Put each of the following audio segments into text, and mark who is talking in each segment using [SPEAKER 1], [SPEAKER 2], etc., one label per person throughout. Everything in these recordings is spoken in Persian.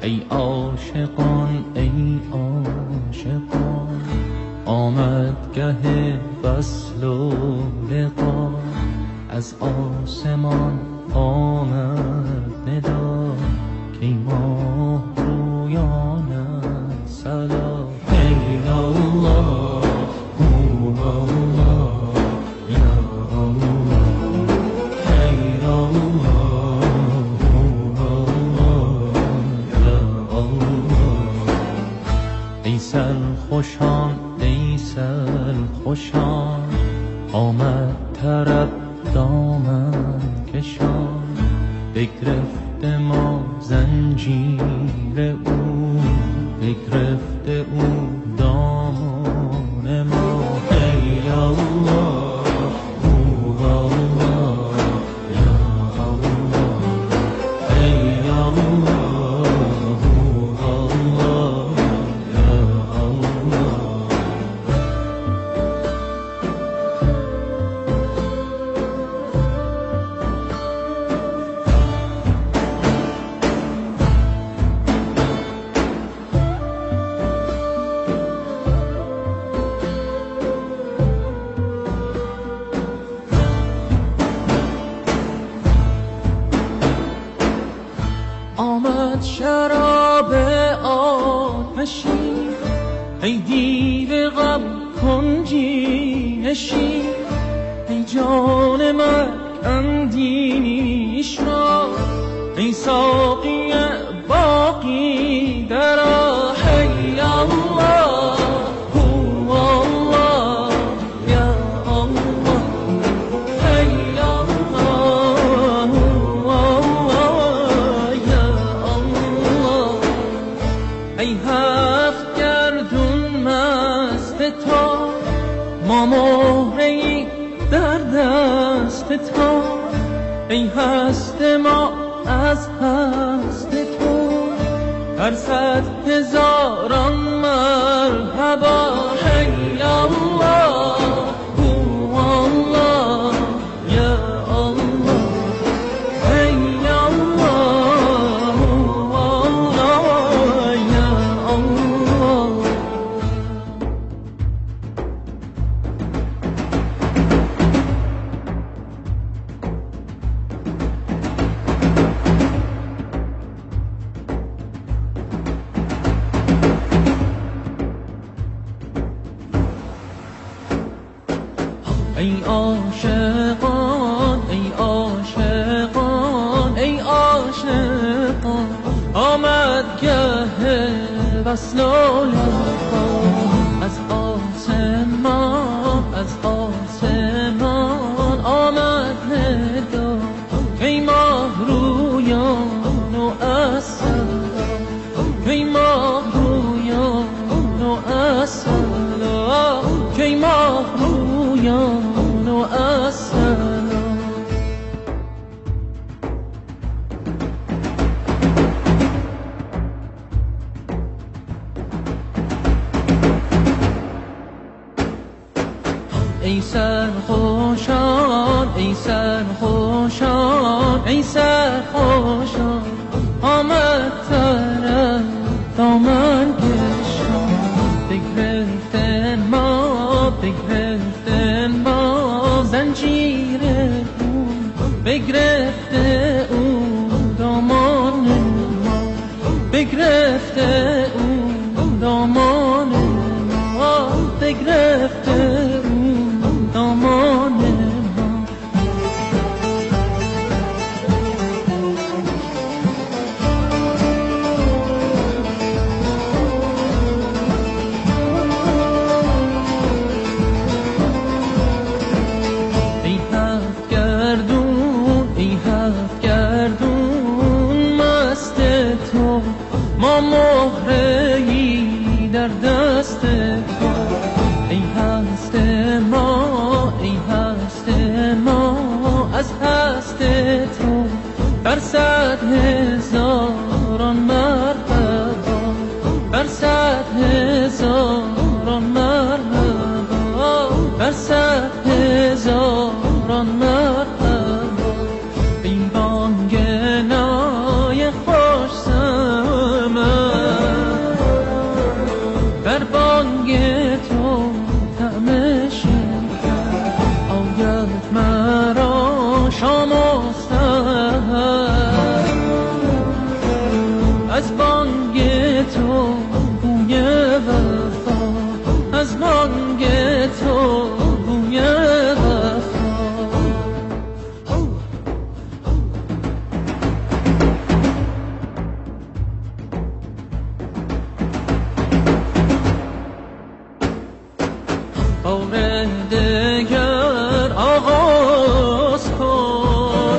[SPEAKER 1] ای عاشقان ای عاشقان، آمد گه وصل و لقا. از آسمان آمد ندا، کی ماه رویان سلام. ای الله الله یا الله، ای الله الله یا الله. ای سرخوشان ای سرخوشان، آمد طرب دامن کشان. بگرفته ما زنجیر او، بگرفته او دامان ما. ای الله الله یا الله، ای الله الله یا الله. آمد شراب آتشی، ای دیو غم کنجی نشین. ای جان من اندیش را، ای ساقی باقی درآ. ای الله الله یا الله، ای الله الله یا الله. ای هفت گردون مست تو، ما مهره‌ای در دست تو. ای هست ما از هست تو، هر صد هزاران مرحبا. ای الله الله یا الله، ای الله الله یا الله. ای عاشقان ای عاشقان ای عاشقان، آمد گه وصل و لقا. از آسمان از آسمان آمد ندا، کی ماه رویان و اصلا، کی ماه رویان و اصلا، کی ماه رویان و اصلا. ای سرخوشان ای سرخوشان ای سرخوشان، آمد طرب دامن کشان. بگرفتن ما بگرفتن ما زنجیر او، بگرفته او دامان ما، بگرفته او دامان ما، بگرفته او دامان ما. ای هفت گردون مست تو، ما مهره‌ای در دست تو. ای هست ما ای هست ما، از هست تو بر صد هزاران مرحبا، بر صد هزاران مرحبا، بر صد هزاران مرحبا. این بانگ نای خوش سمن بار دگر آغاز کن.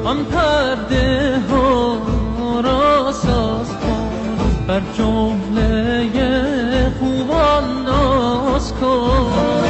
[SPEAKER 1] آن پرده ها را ساز کن، بر جمله خوبان ناز کن.